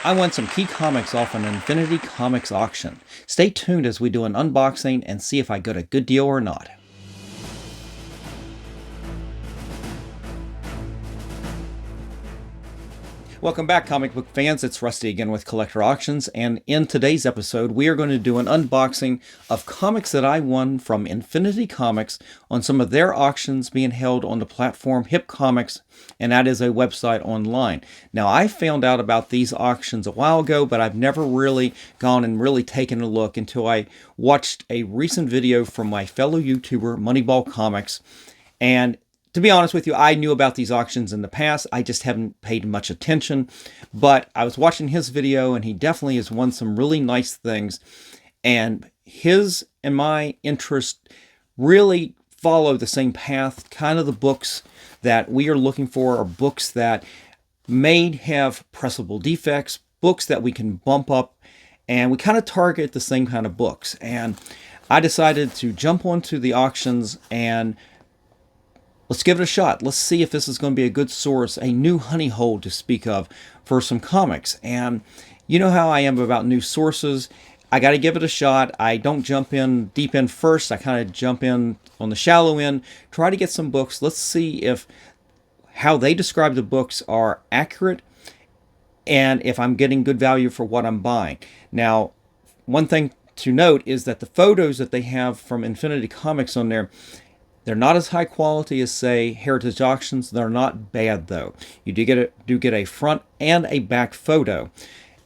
I won some key comics off an Infinity Comics auction. Stay tuned as we do an unboxing and see if I got a good deal or not. Welcome back, comic book fans. It's Rusty again with Collector Auctions, and in today's episode we are going to do an unboxing of comics that I won from Infinity Comics on some of their auctions being held on the platform Hipcomic, and that is a website online. Now, I found out about these auctions a while ago, but I've never really gone and really taken a look until I watched a recent video from my fellow YouTuber Moneyball Comics. And to be honest with you, I knew about these auctions in the past. I just haven't paid much attention. But I was watching his video, and he definitely has won some really nice things. And his and my interest really follow the same path. Kind of the books that we are looking for are books that may have pressable defects, books that we can bump up, and we kind of target the same kind of books. And I decided to jump onto the auctions and let's give it a shot. Let's see if this is going to be a good source, a new honey hole to speak of for some comics. And you know how I am about new sources. I got to give it a shot. I don't jump in deep in first. I kind of jump in on the shallow end, try to get some books. Let's see if how they describe the books are accurate and if I'm getting good value for what I'm buying. Now, one thing to note is that the photos that they have from Infinity Comics on there, they're not as high quality as, say, Heritage Auctions. They're not bad, though. You do get a front and a back photo.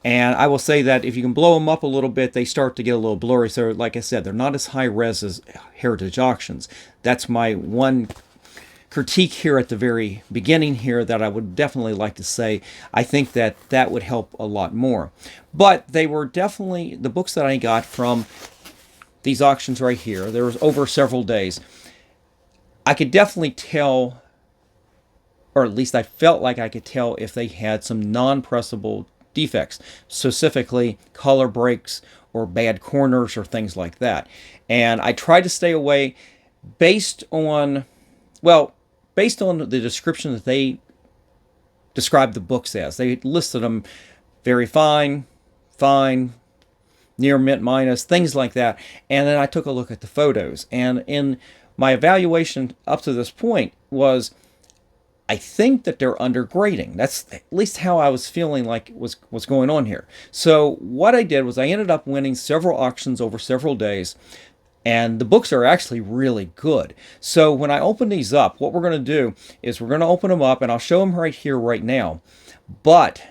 And I will say that if you can blow them up a little bit, they start to get a little blurry. So, like I said, they're not as high res as Heritage Auctions. That's my one critique here at the very beginning here that I would definitely like to say. I think that that would help a lot more. But they were definitely the books that I got from these auctions right here. There was over several days. I could definitely tell, or at least I felt like I could tell, if they had some non-pressable defects, specifically color breaks or bad corners or things like that. And I tried to stay away based on the description that they described the books as. They listed them very fine, near mint minus, things like that. And then I took a look at the photos, and in my evaluation up to this point was, I think that they're undergrading. That's at least how I was feeling like was going on here. So what I did was I ended up winning several auctions over several days, and the books are actually really good. So when I open these up, what we're going to do is we're going to open them up, and I'll show them right here right now. But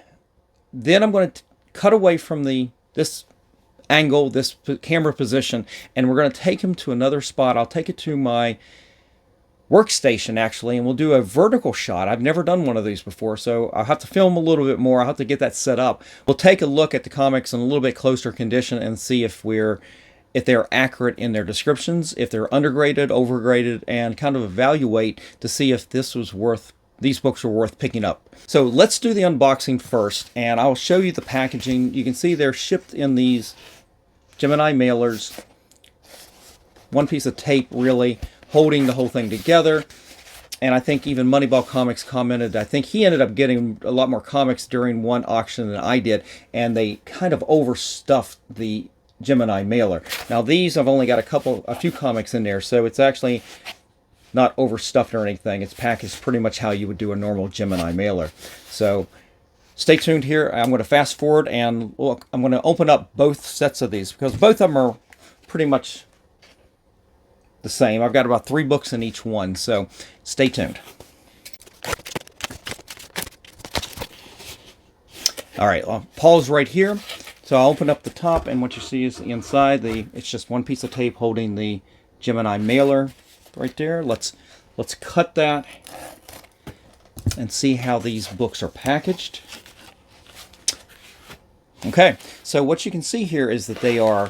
then I'm going to cut away from this angle, this camera position, and we're going to take him to another spot. I'll take it to my workstation actually, and we'll do a vertical shot. I've never done one of these before, so I'll have to film a little bit more. I'll have to get that set up. We'll take a look at the comics in a little bit closer condition and see if they're accurate in their descriptions, if they're undergraded, overgraded, and kind of evaluate to see if these books are worth picking up. So let's do the unboxing first, and I'll show you the packaging. You can see they're shipped in these Gemini mailers. One piece of tape really holding the whole thing together. And I think even Moneyball Comics commented, I think he ended up getting a lot more comics during one auction than I did, and they kind of overstuffed the Gemini mailer. Now these, I've only got a few comics in there, so it's actually not overstuffed or anything. It's packaged pretty much how you would do a normal Gemini mailer. So stay tuned here. I'm going to fast forward and look. I'm going to open up both sets of these because both of them are pretty much the same. I've got about 3 books in each one, so stay tuned. All right, I'll pause right here. So I'll open up the top, and what you see is the inside. It's just one piece of tape holding the Gemini mailer right there. Let's cut that and see how these books are packaged. Okay, so what you can see here is that they are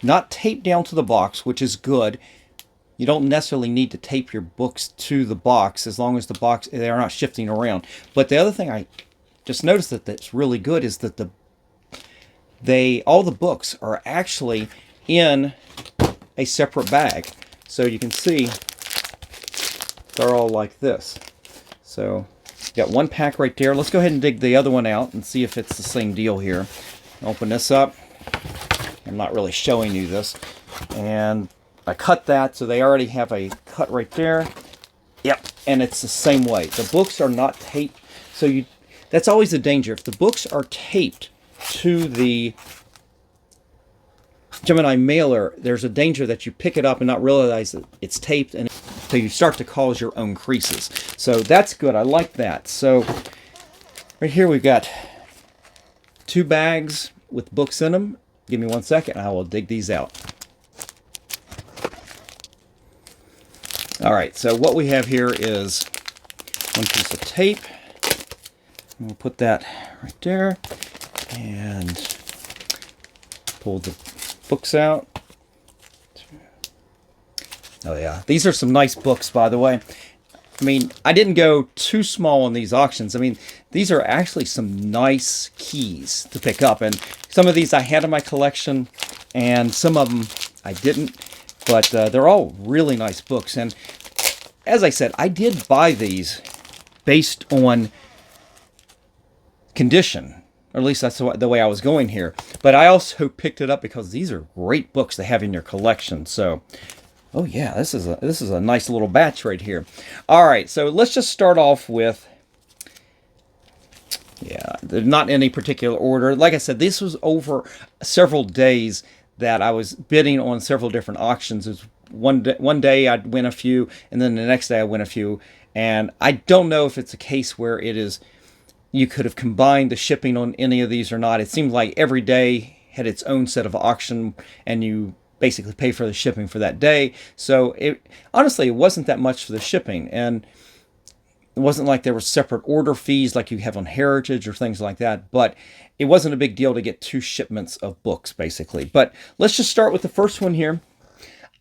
not taped down to the box, which is good. You don't necessarily need to tape your books to the box as long as they are not shifting around. But the other thing I just noticed that's really good is that all the books are actually in a separate bag. So you can see they're all like this. So Got one pack right there. Let's go ahead and dig the other one out and see if it's the same deal here. Open this up. I'm not really showing you this. And I cut that, so they already have a cut right there. Yep, and it's the same way. The books are not taped, so that's always the danger. If the books are taped to the Gemini mailer, there's a danger that you pick it up and not realize that it's taped, and so you start to cause your own creases. So that's good. I like that. So right here we've got 2 bags with books in them. Give me 1 second, I will dig these out. All right, so what we have here is 1 piece of tape. We'll put that right there and pull the books out. Oh yeah, these are some nice books, by the way. I mean, I didn't go too small on these auctions. I mean, these are actually some nice keys to pick up, and some of these I had in my collection and some of them I didn't, but they're all really nice books. And as I said, I did buy these based on condition, or at least that's the way I was going here. But I also picked it up because these are great books to have in your collection. So, oh yeah, this is a nice little batch right here. All right, so let's just start off with, yeah, they're not in any particular order. Like I said, this was over several days that I was bidding on several different auctions. It was one day I'd win a few, and then the next day I win a few. And I don't know if it's a case where it is, you could have combined the shipping on any of these or not. It seemed like every day had its own set of auction, and you basically pay for the shipping for that day. So honestly, it wasn't that much for the shipping, and it wasn't like there were separate order fees like you have on Heritage or things like that, but it wasn't a big deal to get 2 shipments of books, basically. But let's just start with the first one here.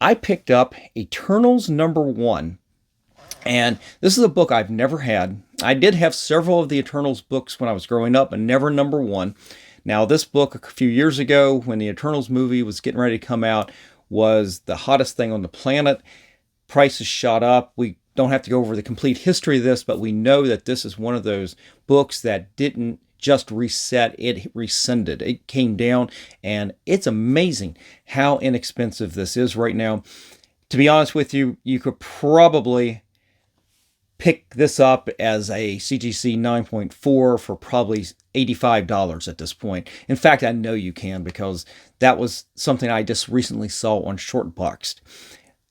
I picked up Eternals #1, and this is a book I've never had. I did have several of the Eternals books when I was growing up, but never #1. Now, this book a few years ago, when the Eternals movie was getting ready to come out, was the hottest thing on the planet. Prices shot up. We don't have to go over the complete history of this, but we know that this is one of those books that didn't just reset, it rescinded. It came down, and it's amazing how inexpensive this is right now. To be honest with you, you could probably pick this up as a CGC 9.4 for probably $85 at this point. In fact, I know you can, because that was something I just recently saw on Shortboxed.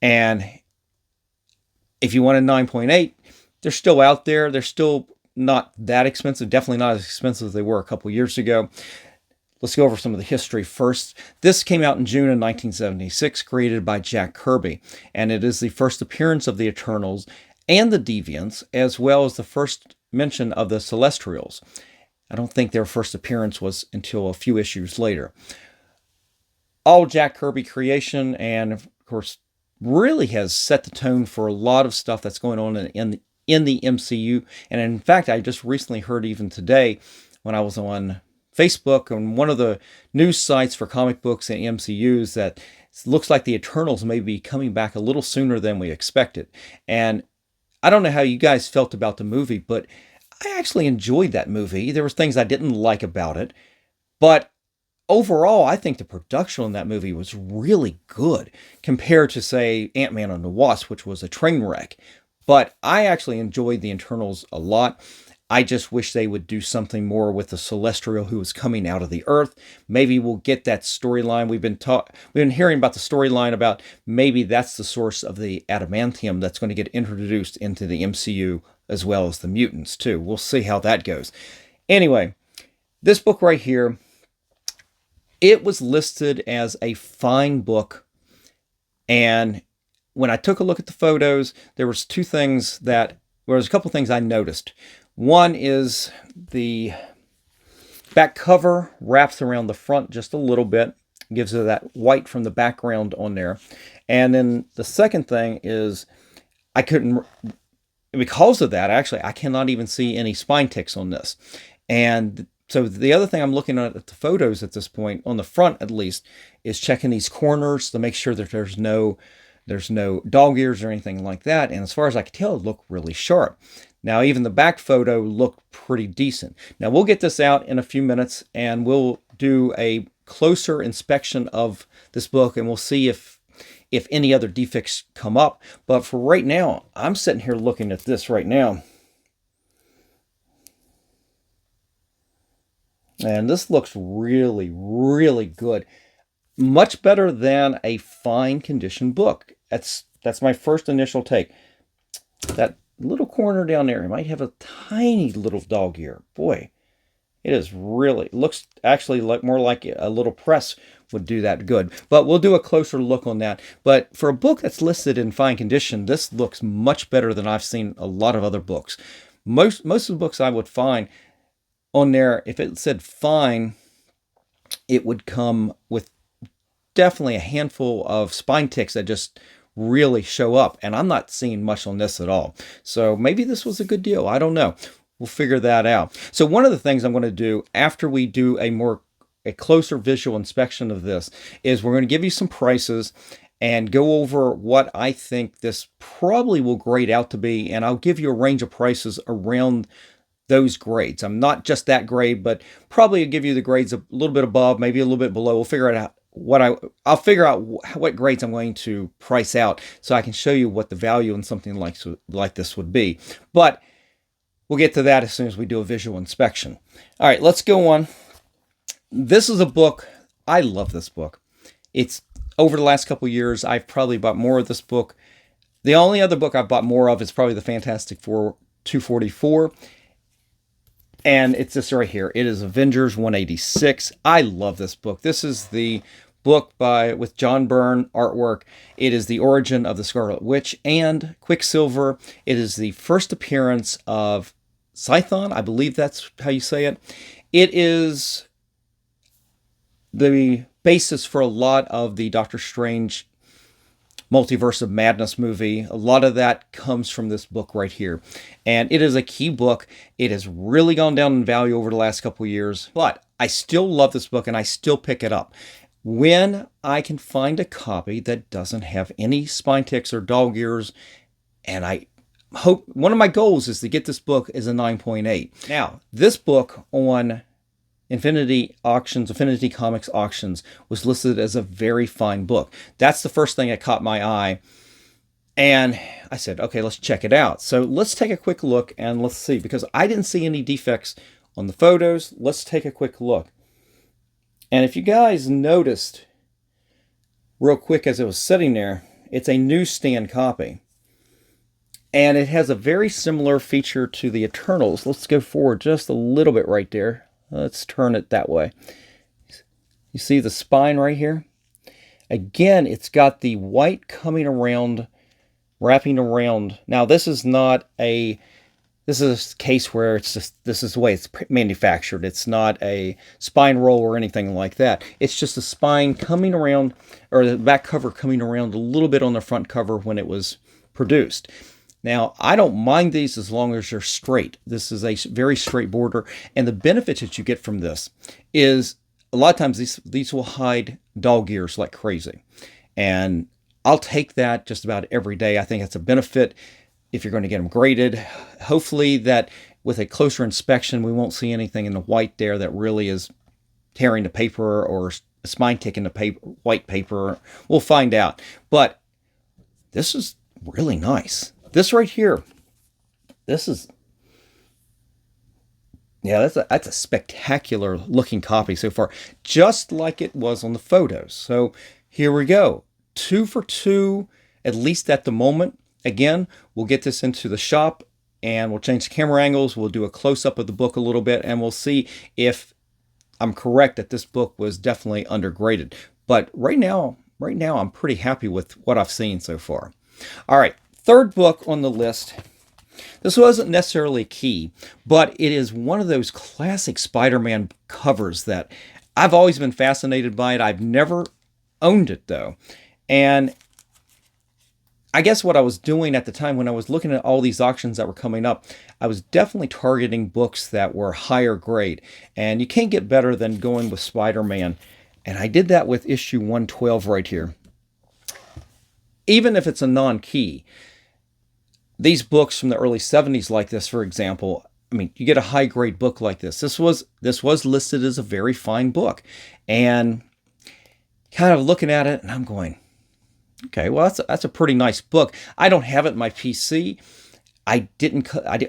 And if you want a 9.8, they're still out there. They're still not that expensive. Definitely not as expensive as they were a couple years ago. Let's go over some of the history first. This came out in June of 1976, created by Jack Kirby. And it is the first appearance of the Eternals and the Deviants, as well as the first mention of the Celestials. I don't think their first appearance was until a few issues later. All Jack Kirby creation, and of course, really has set the tone for a lot of stuff that's going on in the MCU. And in fact, I just recently heard, even today, when I was on Facebook, on one of the news sites for comic books and MCUs, that it looks like the Eternals may be coming back a little sooner than we expected. And I don't know how you guys felt about the movie, but I actually enjoyed that movie. There were things I didn't like about it, but overall, I think the production on that movie was really good compared to, say, Ant-Man and the Wasp, which was a train wreck. But I actually enjoyed the Eternals a lot. I just wish they would do something more with the Celestial who is coming out of the Earth. Maybe we'll get that storyline. We've been hearing about the storyline about maybe that's the source of the adamantium that's going to get introduced into the MCU, as well as the mutants too. We'll see how that goes. Anyway, this book right here, it was listed as a fine book, and when I took a look at the photos, there was a couple things I noticed. One is the back cover wraps around the front just a little bit, gives it that white from the background on there. And then the second thing is, because of that, actually, I cannot even see any spine ticks on this. And so the other thing I'm looking at the photos at this point, on the front at least, is checking these corners to make sure that there's no dog ears or anything like that. And as far as I can tell, it looked really sharp. Now, even the back photo looked pretty decent. Now, we'll get this out in a few minutes and we'll do a closer inspection of this book and we'll see if any other defects come up. But for right now, I'm sitting here looking at this right now. And this looks really, really good. Much better than a fine condition book. That's my first initial take. That little corner down there, it might have a tiny little dog ear. Boy, it is really, looks actually like more like a little press would do that good. But we'll do a closer look on that. But for a book that's listed in fine condition, this looks much better than I've seen a lot of other books. Most of the books I would find on there, if it said fine, it would come with definitely a handful of spine ticks that just really show up. And I'm not seeing much on this at all. So maybe this was a good deal. I don't know. We'll figure that out. So one of the things I'm going to do after we do a closer visual inspection of this is we're going to give you some prices and go over what I think this probably will grade out to be. And I'll give you a range of prices around those grades. I'm not just that grade, but probably give you the grades a little bit above, maybe a little bit below. We'll figure it out. I'll figure out what grades I'm going to price out so I can show you what the value in something like this would be. But we'll get to that as soon as we do a visual inspection. All right, let's go on. This is a book. I love this book. It's over the last couple of years, I've probably bought more of this book. The only other book I've bought more of is probably the Fantastic Four 244. And it's this right here. It is Avengers 186. I love this book. This is the book with John Byrne artwork. It is the origin of the Scarlet Witch and Quicksilver. It is the first appearance of Scython. I believe that's how you say it. It is the basis for a lot of the Doctor Strange Multiverse of Madness movie. A lot of that comes from this book right here. And it is a key book. It has really gone down in value over the last couple of years. But I still love this book and I still pick it up. When I can find a copy that doesn't have any spine ticks or dog ears, and I hope, one of my goals is to get this book as a 9.8. Now, this book on Infinity Comics auctions was listed as a very fine book. That's the first thing that caught my eye. And I said, okay, let's check it out. So let's take a quick look and let's see, because I didn't see any defects on the photos. Let's take a quick look. And if you guys noticed real quick as it was sitting there, it's a newsstand copy. And it has a very similar feature to the Eternals. Let's go forward just a little bit right there. Let's turn it that way. You see the spine right here? Again, it's got the white coming around, wrapping around. Now, this is a case where it's just, this is the way it's manufactured. It's not a spine roll or anything like that. It's just the spine coming around, or the back cover coming around a little bit on the front cover when it was produced. Now, I don't mind these as long as they're straight. This is a very straight border. And the benefits that you get from this is a lot of times these will hide dog ears like crazy. And I'll take that just about every day. I think it's a benefit if you're going to get them graded. Hopefully that with a closer inspection, we won't see anything in the white there that really is tearing the paper or a spine tick in the white paper. We'll find out. But this is really nice. This right here, this is, yeah, that's a spectacular looking copy so far, just like it was on the photos. So here we go, 2 for 2, at least at the moment. Again, we'll get this into the shop and we'll change the camera angles. We'll do a close-up of the book a little bit and we'll see if I'm correct that this book was definitely undergraded. But right now I'm pretty happy with what I've seen so far. All right. Third book on the list. This wasn't necessarily key, but it is one of those classic Spider-Man covers that I've always been fascinated by it. I've never owned it though. And I guess what I was doing at the time when I was looking at all these auctions that were coming up, I was definitely targeting books that were higher grade. And you can't get better than going with Spider-Man. And I did that with issue 112 right here. Even if it's a non-key, these books from the early 70s like this, for example, I mean, you get a high grade book like this. This was listed as a very fine book. And kind of looking at it and I'm going, okay, well, that's a pretty nice book. I don't have it in my PC. I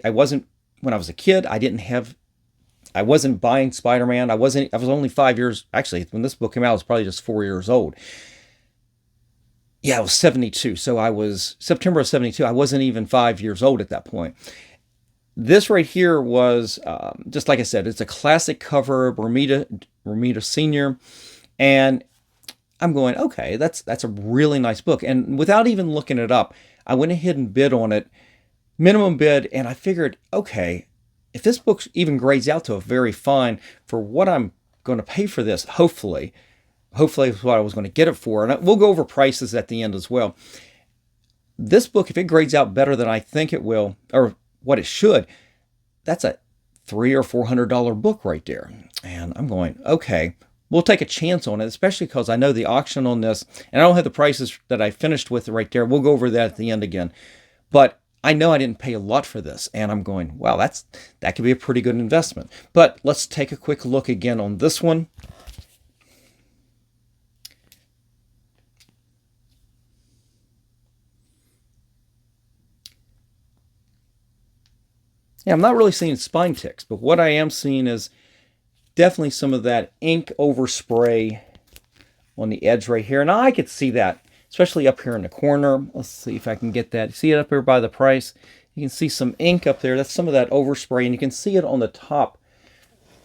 wasn't, when I was a kid, I wasn't buying Spider-Man. I was only 5 years, actually, when this book came out, I was probably just 4 years old. Yeah, it was 72. So I was, September of 72, I wasn't even 5 years old at that point. This right here was, just like I said, it's a classic cover, Romita Sr. And I'm going, okay, that's a really nice book. And without even looking it up, I went ahead and bid on it, minimum bid, and I figured, okay, if this book even grades out to a very fine for what I'm going to pay for this, hopefully is what I was going to get it for. And we'll go over prices at the end as well. This book, if it grades out better than I think it will, or what it should, that's a $300 or $400 book right there. And I'm going, okay, we'll take a chance on it, especially because I know the auction on this, and I don't have the prices that I finished with right there. We'll go over that at the end again. But I know I didn't pay a lot for this, and I'm going, wow, that could be a pretty good investment. But let's take a quick look again on this one. Yeah, I'm not really seeing spine ticks, but what I am seeing is definitely some of that ink overspray on the edge right here. And I could see that, especially up here in the corner. Let's see if I can get that. See it up here by the price? You can see some ink up there. That's some of that overspray, and you can see it on the top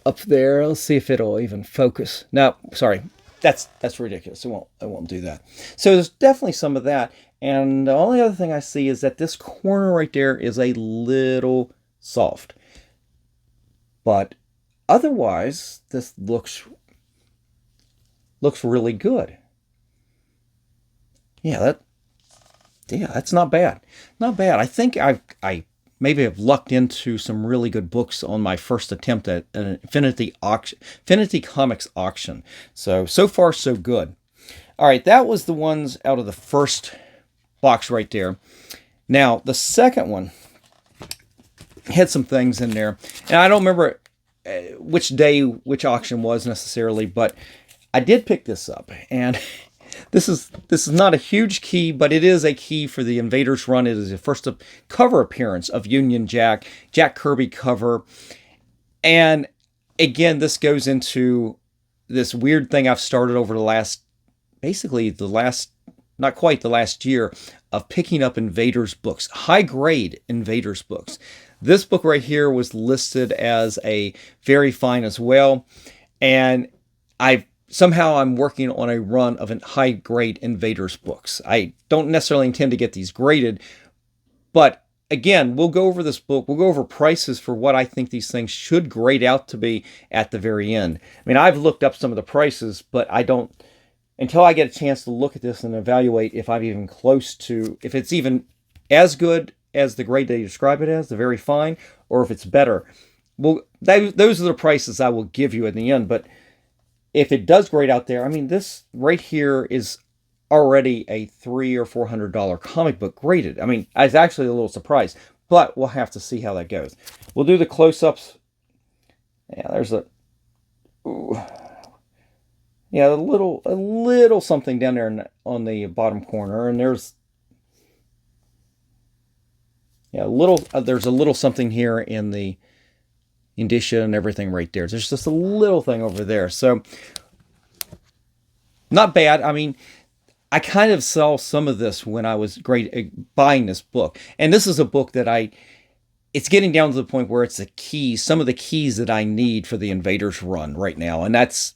up there. Let's see if it'll even focus. No, sorry. That's ridiculous. It won't do that. So there's definitely some of that. And the only other thing I see is that this corner right there is a little soft. But otherwise, this looks really good. Yeah, that's not bad. Not bad. I think I maybe have lucked into some really good books on my first attempt at an Infinity Comics auction. So far so good. All right, that was the ones out of the first box right there. Now, the second one had some things in there, and I don't remember which auction was necessarily, but I did pick this up, and this is not a huge key, but it is a key for the Invaders run. It is the first cover appearance of Union Jack Kirby cover, and again, this goes into this weird thing I've started over not quite the last year, of picking up Invaders books, high grade Invaders books. This book right here was listed as a very fine as well, and I'm working on a run of high grade Invaders books. I don't necessarily intend to get these graded, but again, we'll go over this book. We'll go over prices for what I think these things should grade out to be at the very end. I mean, I've looked up some of the prices, but I don't, until I get a chance to look at this and evaluate if I'm even close to, if it's even as good as the grade they describe it as, the very fine, or if it's better. Well, those are the prices I will give you in the end. But if it does grade out there, I mean, this right here is already a $300 or $400 comic book graded. I mean, I was actually a little surprised, but we'll have to see how that goes. We'll do the close-ups. Yeah, there's a little something down there on the bottom corner, and there's there's a little something here in the indicia and everything right there. There's just a little thing over there. So not bad. I mean, I kind of saw some of this when I was buying this book. And this is a book that it's getting down to the point where it's some of the keys that I need for the Invaders run right now. And that's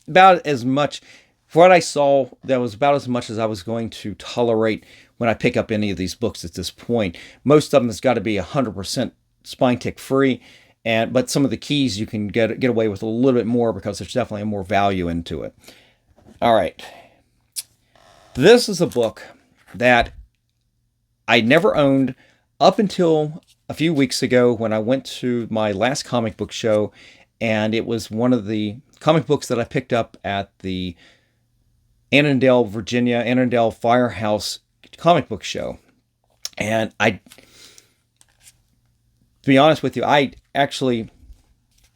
about as much, for what I saw, that was about as much as I was going to tolerate when I pick up any of these books at this point. Most of them has got to be 100% spine tick free, but some of the keys you can get away with a little bit more because there's definitely more value into it. All right. This is a book that I never owned up until a few weeks ago when I went to my last comic book show, and it was one of the comic books that I picked up at the Annandale Firehouse comic book show. And to be honest with you, I actually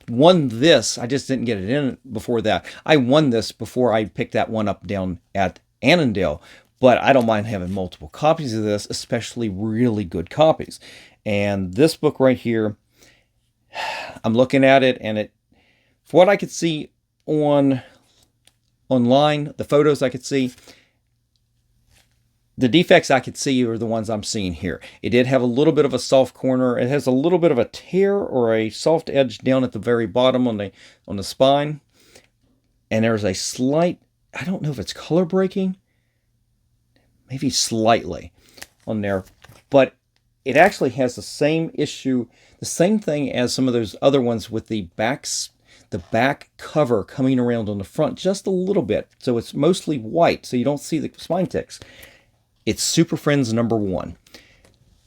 won this. I just didn't get it in before that. I won this before I picked that one up down at Annandale. But I don't mind having multiple copies of this, especially really good copies. And this book right here, I'm looking at it, and it, for what I could see online, the photos I could see, the defects I could see are the ones I'm seeing here. It did have a little bit of a soft corner. It has a little bit of a tear or a soft edge down at the very bottom on the spine. And there's a slight, I don't know if it's color breaking, maybe slightly on there, but it actually has the same issue, the same thing as some of those other ones with the back cover coming around on the front just a little bit. So it's mostly white, so you don't see the spine ticks. It's Super Friends #1.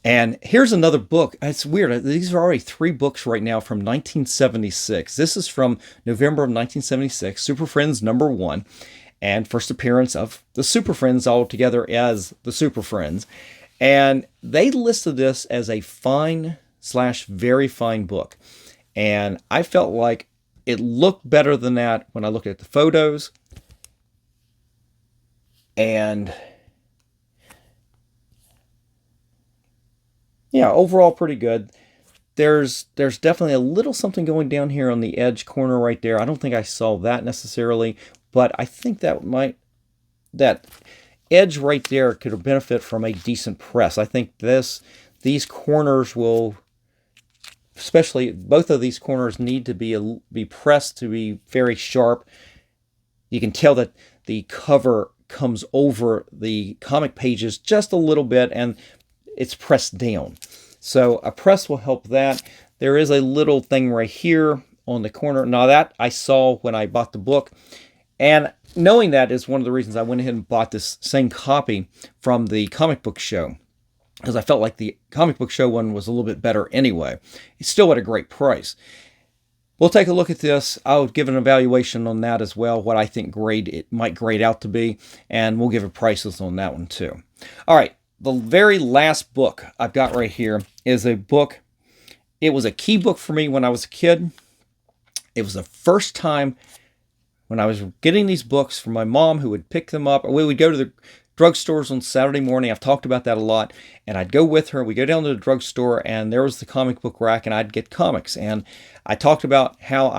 And here's another book. It's weird. These are already 3 books right now from 1976. This is from November of 1976, Super Friends #1, and first appearance of the Super Friends all together as the Super Friends. And they listed this as a fine/very fine book. And I felt like it looked better than that when I looked at the photos. And yeah, overall pretty good. There's definitely a little something going down here on the edge corner right there. I don't think I saw that necessarily, but I think that edge right there could benefit from a decent press. I think these corners will, especially both of these corners, need to be pressed to be very sharp. You can tell that the cover comes over the comic pages just a little bit, and it's pressed down. So a press will help that. There is a little thing right here on the corner. Now that I saw when I bought the book, and knowing that is one of the reasons I went ahead and bought this same copy from the comic book show, because I felt like the comic book show one was a little bit better anyway. It's still at a great price. We'll take a look at this. I'll give an evaluation on that as well, what I think it might grade out to be, and we'll give a prices on that one too. All right. The very last book I've got right here is a book. It was a key book for me when I was a kid. It was the first time when I was getting these books from my mom, who would pick them up. We would go to the drugstores on Saturday morning. I've talked about that a lot. And I'd go with her. We'd go down to the drugstore, and there was the comic book rack, and I'd get comics. And I talked about how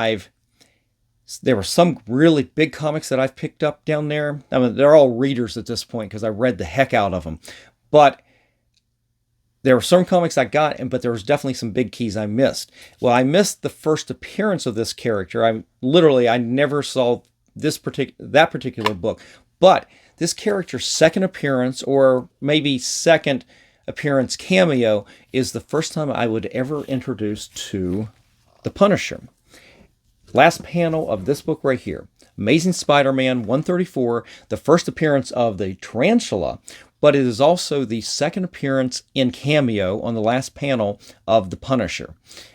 there were some really big comics that I've picked up down there. I mean, they're all readers at this point because I read the heck out of them. But there were some comics I got, but there was definitely some big keys I missed. Well, I missed the first appearance of this character. I never saw that particular book. But this character's second appearance, or maybe second appearance cameo, is the first time I would ever introduce to the Punisher. Last panel of this book right here. Amazing Spider-Man 134, the first appearance of the Tarantula, but it is also the second appearance in cameo on the last panel of the Punisher.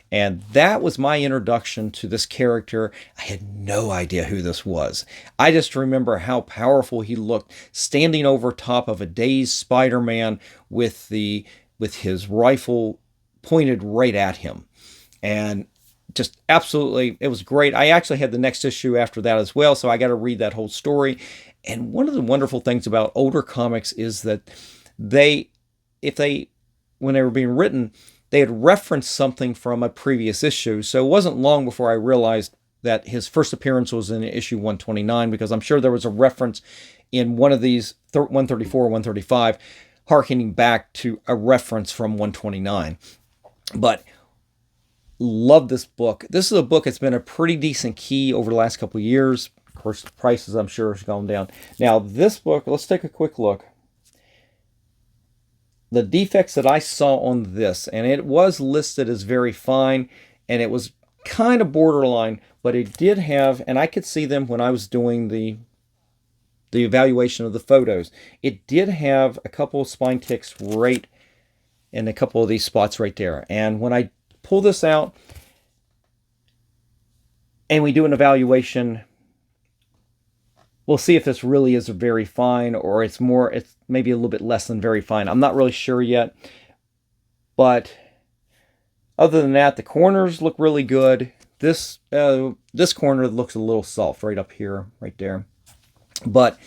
And that was my introduction to this character. I had no idea who this was. I just remember how powerful he looked, standing over top of a dazed Spider-Man with his rifle pointed right at him. And just absolutely, it was great. I actually had the next issue after that as well, so I got to read that whole story. And one of the wonderful things about older comics is that when they were being written, they had referenced something from a previous issue. So it wasn't long before I realized that his first appearance was in issue 129, because I'm sure there was a reference in one of these, 134 or 135, harkening back to a reference from 129. But love this book. This is a book that's been a pretty decent key over the last couple of years. Of course, the prices, I'm sure, have gone down. Now, this book, let's take a quick look. The defects that I saw on this, and it was listed as very fine, and it was kind of borderline, but it did have, and I could see them when I was doing the evaluation of the photos. It did have a couple of spine ticks right in a couple of these spots right there. And when I pull this out and we do an evaluation, we'll see if this really is a very fine, or it's maybe a little bit less than very fine. I'm not really sure yet, But other than that, the corners look really good. This corner looks a little soft right up here, right there. But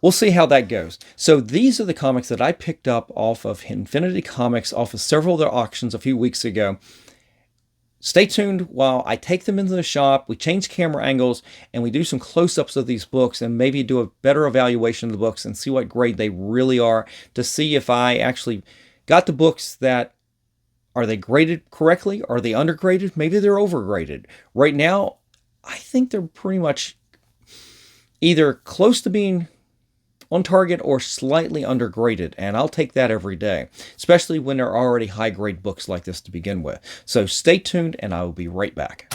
we'll see how that goes. So these are the comics that I picked up off of Infinity Comics, off of several of their auctions a few weeks ago. Stay tuned while I take them into the shop, we change camera angles, and we do some close-ups of these books and maybe do a better evaluation of the books and see what grade they really are, to see if I actually got the books that, are they graded correctly? Are they undergraded? Maybe they're overgraded. Right now, I think they're pretty much either close to being on target or slightly undergraded, and I'll take that every day, especially when they're already high-grade books like this to begin with. So stay tuned, and I will be right back.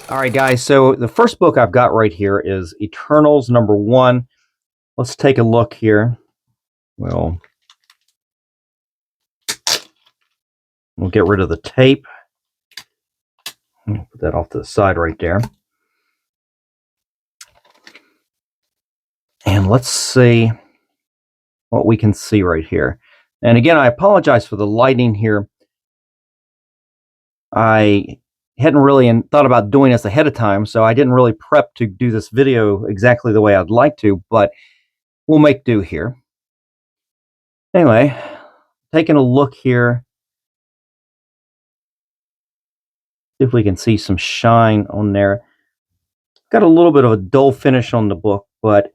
All right, guys, so the first book I've got right here is Eternals #1. Let's take a look here. We'll get rid of the tape. Put that off to the side right there. And let's see what we can see right here. And again, I apologize for the lighting here. I hadn't really thought about doing this ahead of time, so I didn't really prep to do this video exactly the way I'd like to, but we'll make do here. Anyway, taking a look here. See if we can see some shine on there. Got a little bit of a dull finish on the book, but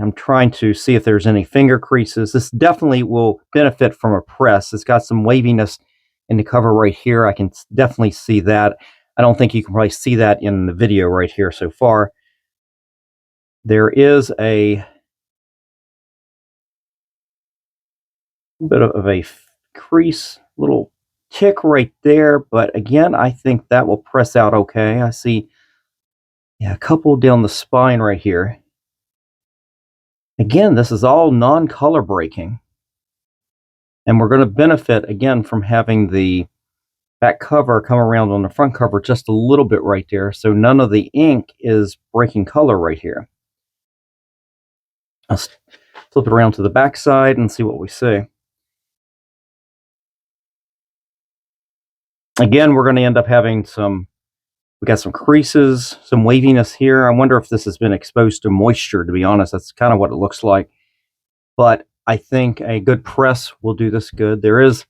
I'm trying to see if there's any finger creases. This definitely will benefit from a press. It's got some waviness in the cover right here. I can definitely see that. I don't think you can probably see that in the video right here so far. There is a bit of a crease, little tick right there, but again, I think that will press out okay. I see, yeah, a couple down the spine right here. Again, this is all non-color breaking, and we're going to benefit again from having the back cover come around on the front cover just a little bit right there, so none of the ink is breaking color right here. Let's flip it around to the back side and see what we see. Again, we're going to end up having we got some creases, some waviness here. I wonder if this has been exposed to moisture, to be honest. That's kind of what it looks like. But I think a good press will do this good. There is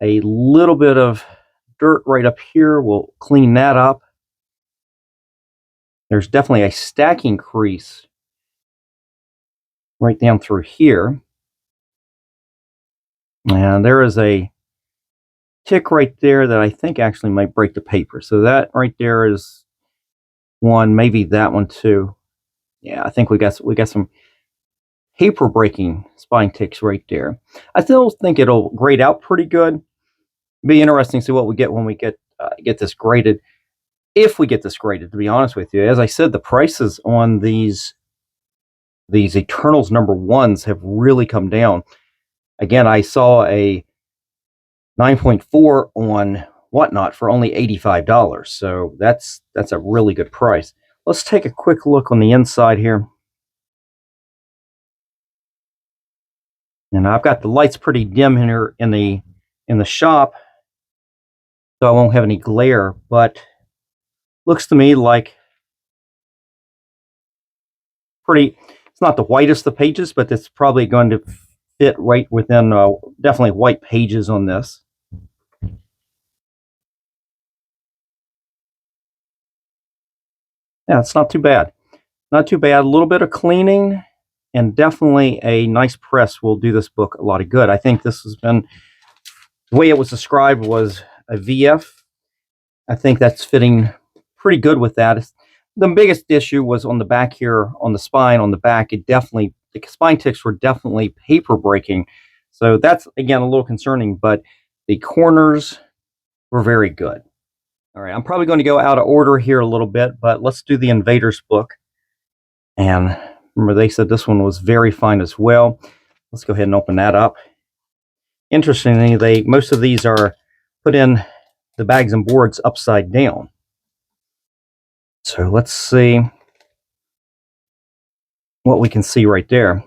a little bit of dirt right up here. We'll clean that up. There's definitely a stacking crease right down through here. And there is a tick right there that I think actually might break the paper. So that right there is one, maybe that one too. Yeah, I think we got some paper breaking spine ticks right there. I still think it'll grade out pretty good. Be interesting to see what we get when we get this graded. If we get this graded, to be honest with you, as I said, the prices on these Eternals #1s have really come down. Again, I saw a 9.4 on Whatnot for only $85, so that's a really good price. Let's take a quick look on the inside here. And I've got the lights pretty dim here in the shop, so I won't have any glare, but looks to me like pretty, it's not the whitest of pages, but it's probably going to fit right within definitely white pages on this. Yeah, it's not too bad. Not too bad. A little bit of cleaning and definitely a nice press will do this book a lot of good. I think this has been, the way it was described was a VF. I think that's fitting pretty good with that. The biggest issue was on the back here, on the spine, on the back. The spine ticks were definitely paper breaking. So that's, again, a little concerning, but the corners were very good. All right, I'm probably going to go out of order here a little bit, but let's do the Invaders book. And remember, they said this one was very fine as well. Let's go ahead and open that up. Interestingly, most of these are put in the bags and boards upside down. So let's see what we can see right there.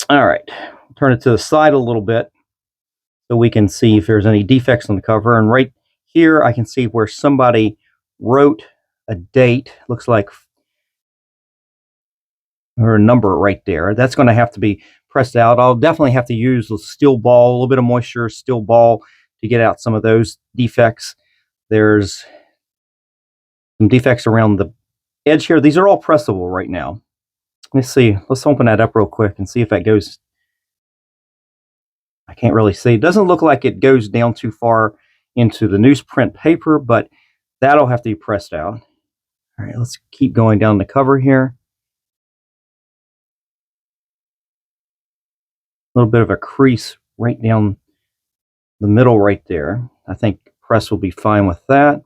All right, turn it to the side a little bit. so we can see if there's any defects on the cover. And right here, I can see where somebody wrote a date. Looks like, or a number right there. That's going to have to be pressed out. I'll definitely have to use a steel ball, a little bit of moisture, steel ball, to get out some of those defects. There's some defects around the edge here. These are all pressable right now. Let's see. Let's open that up real quick and see if that goes. I can't really see. It doesn't look like it goes down too far into the newsprint paper, but that'll have to be pressed out. All right, let's keep going down the cover here. A little bit of a crease right down the middle right there. I think press will be fine with that.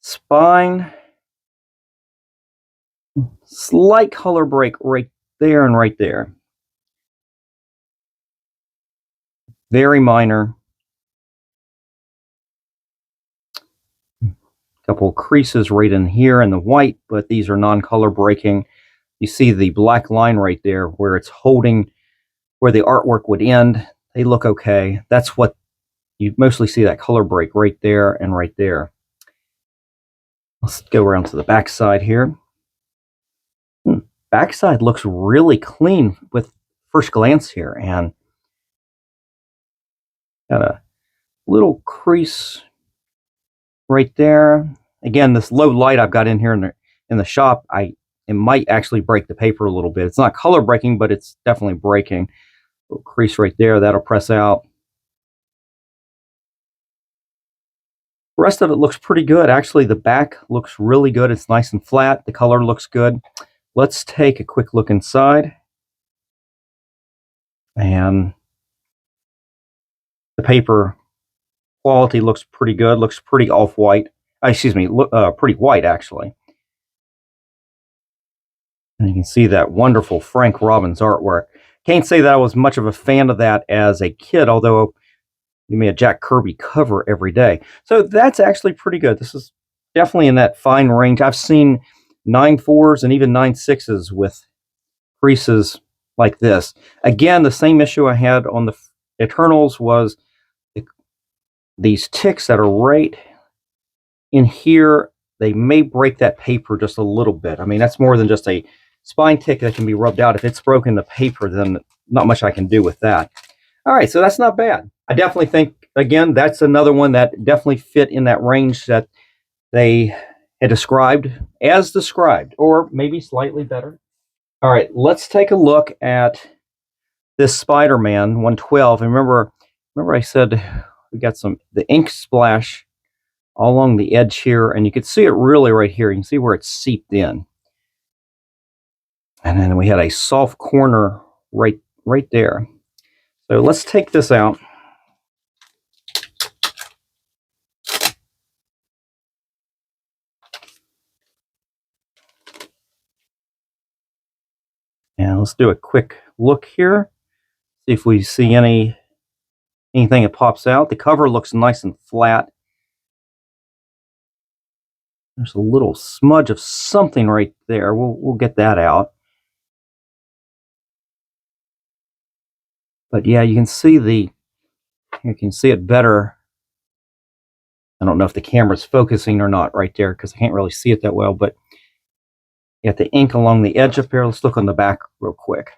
Spine, slight color break right there and right there. Very minor. Couple of creases right in here in the white, but these are non-color breaking. You see the black line right there where it's holding where the artwork would end. They look okay. That's what you mostly see, that color break right there and right there. Let's go around to the back side here. Backside looks really clean with first glance here, and got a little crease right there. Again, this low light I've got in here in the shop, it might actually break the paper a little bit. It's not color breaking, but it's definitely breaking. Little crease right there, that'll press out. The rest of it looks pretty good. Actually, the back looks really good. It's nice and flat. The color looks good. Let's take a quick look inside. And the paper quality looks pretty good. Looks pretty off-white. Excuse me, pretty white, actually. And you can see that wonderful Frank Robbins artwork. Can't say that I was much of a fan of that as a kid, although give me a Jack Kirby cover every day. So that's actually pretty good. This is definitely in that fine range. I've seen 9.4s and even 9.6s with creases like this. Again, the same issue I had on the Eternals was these ticks that are right in here. They may break that paper just a little bit. I mean, that's more than just a spine tick that can be rubbed out. If it's broken the paper, then not much I can do with that. All right, so that's not bad. I definitely think, again, that's another one that definitely fit in that range that they had described, or maybe slightly better. All right, let's take a look at this Spider-Man 112. And remember I said we got the ink splash all along the edge here, and you can see it really right here. You can see where it's seeped in. And then we had a soft corner right there. So let's take this out. And let's do a quick look here. See if we see anything that pops out. The cover looks nice and flat. There's a little smudge of something right there. We'll get that out. But yeah, you can see it better. I don't know if the camera's focusing or not right there because I can't really see it that well, but you got the ink along the edge up here. Let's look on the back real quick.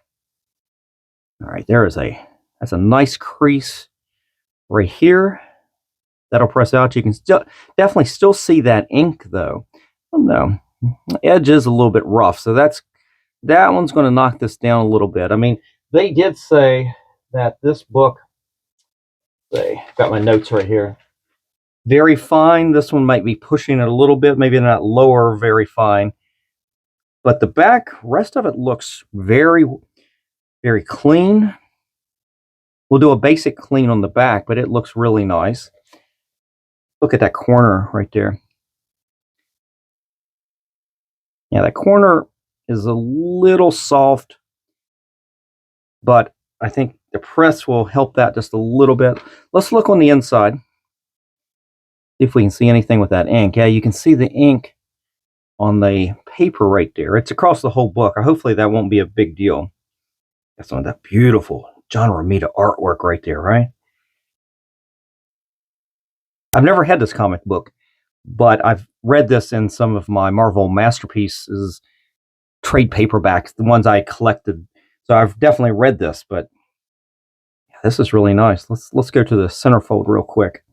All right, that's a nice crease right here. That'll press out. You can definitely still see that ink though. Oh no, the edge is a little bit rough, so that one's going to knock this down a little bit. I mean, they did say that this book, got my notes right here, very fine. This one might be pushing it a little bit, maybe not lower, very fine. But the rest of it looks very, very clean. We'll do a basic clean on the back, but it looks really nice. Look at that corner right there. Yeah, that corner is a little soft, but I think the press will help that just a little bit. Let's look on the inside. See if we can see anything with that ink. Yeah, you can see the ink on the paper right there. It's across the whole book. Hopefully that won't be a big deal. That's some of that beautiful John Romita artwork right there, right? I've never had this comic book, but I've read this in some of my Marvel Masterpiece, but I've read this in some of my Marvel Masterpieces trade paperbacks, the ones I collected. So I've definitely read this, but yeah, this is really nice. Let's go to the centerfold real quick.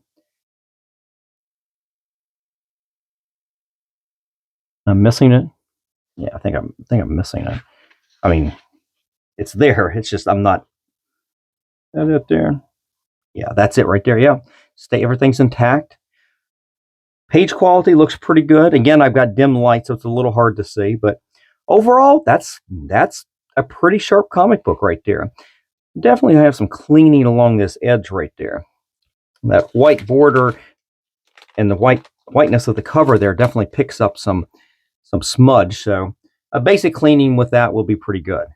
I'm missing it. Yeah, I think I'm missing it. I mean, it's there. It's just I'm not. Is it there? Yeah, that's it right there. Yeah, everything's intact. Page quality looks pretty good. Again, I've got dim light, so it's a little hard to see, but overall, that's a pretty sharp comic book right there. Definitely have some cleaning along this edge right there. That white border and the whiteness of the cover there definitely picks up some smudge. So a basic cleaning with that will be pretty good.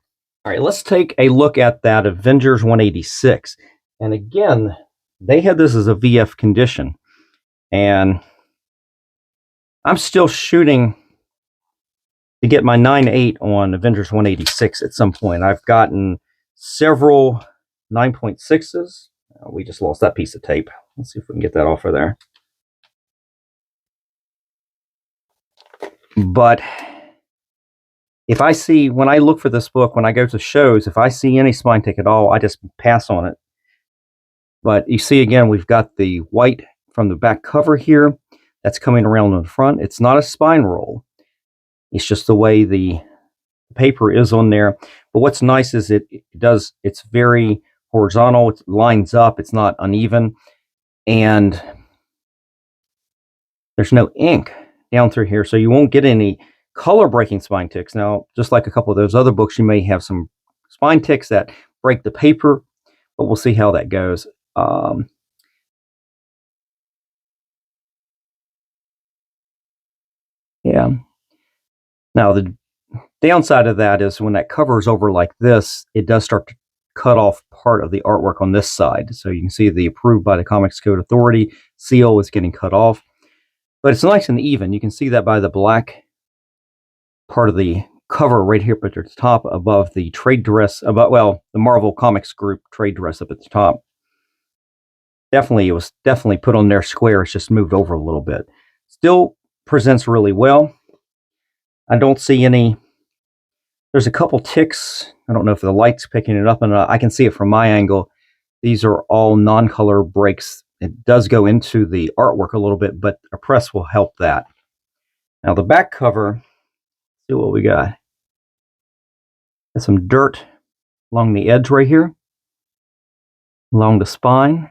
All right, let's take a look at that Avengers 186. And again, they had this as a VF condition. And I'm still shooting to get my 9.8 on Avengers 186 at some point. I've gotten several 9.6s. We just lost that piece of tape. Let's see if we can get that off of there. But if I see, when I look for this book, when I go to shows, if I see any spine tick at all, I just pass on it. But you see, again, we've got the white from the back cover here. That's coming around in the front. It's not a spine roll. It's just the way the paper is on there. But what's nice is it's very horizontal. It lines up. It's not uneven. And there's no ink down through here, so you won't get any color breaking spine ticks. Now, just like a couple of those other books, you may have some spine ticks that break the paper, but we'll see how that goes. Yeah. Now, the downside of that is when that cover is over like this, it does start to cut off part of the artwork on this side. So you can see the approved by the Comics Code Authority seal is getting cut off. But it's nice and even. You can see that by the black part of the cover right here at the top above the trade dress, the Marvel Comics Group trade dress up at the top. It was definitely put on there square. It's just moved over a little bit. Still presents really well. I don't see any. There's a couple ticks. I don't know if the light's picking it up, and I can see it from my angle. These are all non-color breaks. It does go into the artwork a little bit, but a press will help that. Now the back cover, see what we got. Got some dirt along the edge right here, along the spine.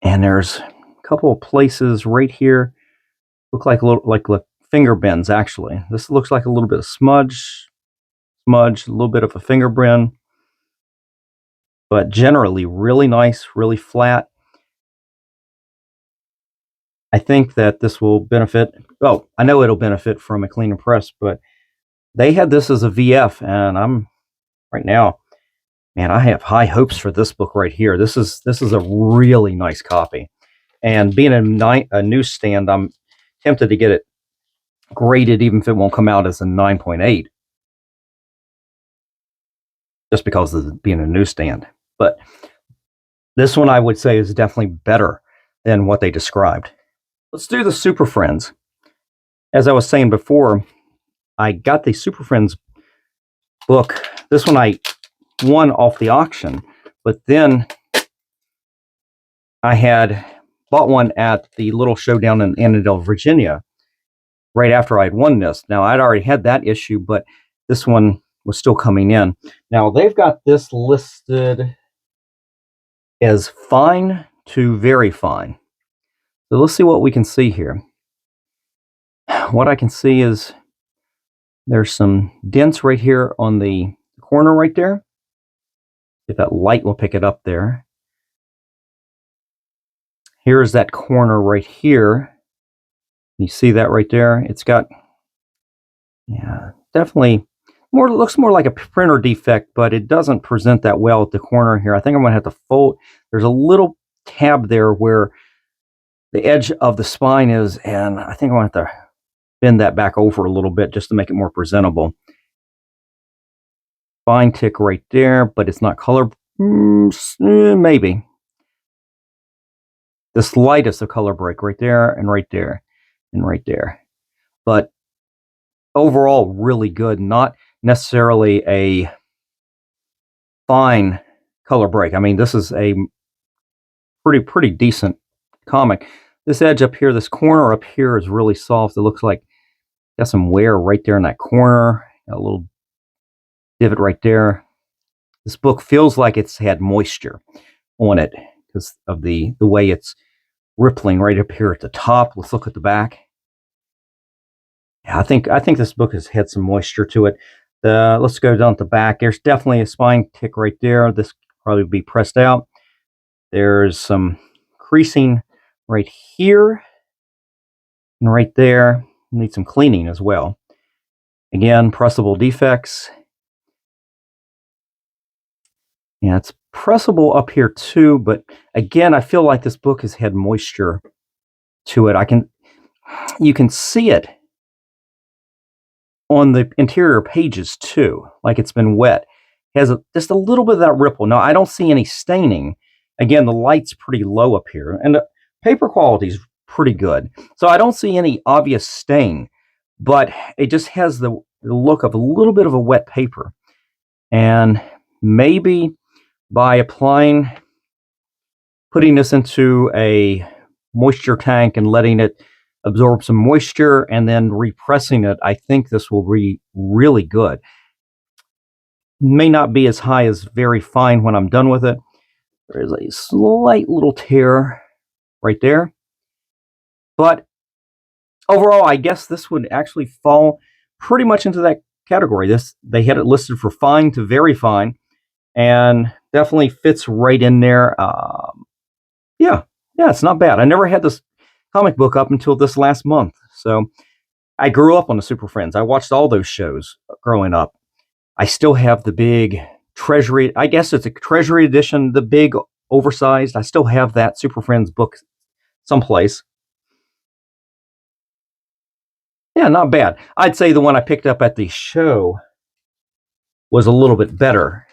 And there's a couple of places right here, look like finger bends actually. This looks like a little bit of smudge, a little bit of a finger bend, but generally really nice, really flat. I think that this will benefit, well, I know it'll benefit from a clean and press, but they had this as a VF, and I'm right now, man, I have high hopes for this book right here. This is a really nice copy. And being a newsstand, I'm tempted to get it graded, even if it won't come out as a 9.8, just because of it being a newsstand. But this one, I would say, is definitely better than what they described. Let's do the Super Friends. As I was saying before, I got the Super Friends book. This one I won off the auction, but then I had bought one at the little showdown in Annandale, Virginia, right after I'd won this. Now, I'd already had that issue, but this one was still coming in. Now, they've got this listed as fine to very fine. So let's see what we can see here. What I can see is there's some dents right here on the corner right there. If that light will pick it up there. Here's that corner right here. You see that right there? It's got, yeah, definitely looks more like a printer defect, but it doesn't present that well at the corner here. I think I'm going to have to fold. There's a little tab there where the edge of the spine is, and I think I'm going to have to bend that back over a little bit just to make it more presentable. Spine tick right there, but it's not color. Maybe. The slightest of color break right there and right there and right there. But overall, really good. Not necessarily a fine color break. I mean, this is a pretty decent comic. This edge up here, this corner up here is really soft. It looks like got some wear right there in that corner. Got a little divot right there. This book feels like it's had moisture on it because of the way it's rippling right up here at the top. Let's look at the back. Yeah, I think this book has had some moisture to it. Let's go down at the back. There's definitely a spine tick right there. This could probably be pressed out. There's some creasing right here and right there. Need some cleaning as well. Again, pressable defects. Yeah, it's pressable up here too, but again, I feel like this book has had moisture to it. You can see it on the interior pages too, like it's been wet. It has just a little bit of that ripple. Now, I don't see any staining. Again, the light's pretty low up here, and the paper quality is pretty good. So I don't see any obvious stain, but it just has the look of a little bit of a wet paper. And maybe by putting this into a moisture tank and letting it absorb some moisture and then repressing it, I think this will be really good. May not be as high as very fine when I'm done with it. There is a slight little tear right there. But overall, I guess this would actually fall pretty much into that category. They had it listed for fine to very fine, and definitely fits right in there. Yeah, it's not bad. I never had this comic book up until this last month. So I grew up on the Super Friends. I watched all those shows growing up. I still have the big Treasury. I guess it's a Treasury edition, the big oversized. I still have that Super Friends book someplace. Yeah, not bad. I'd say the one I picked up at the show was a little bit better.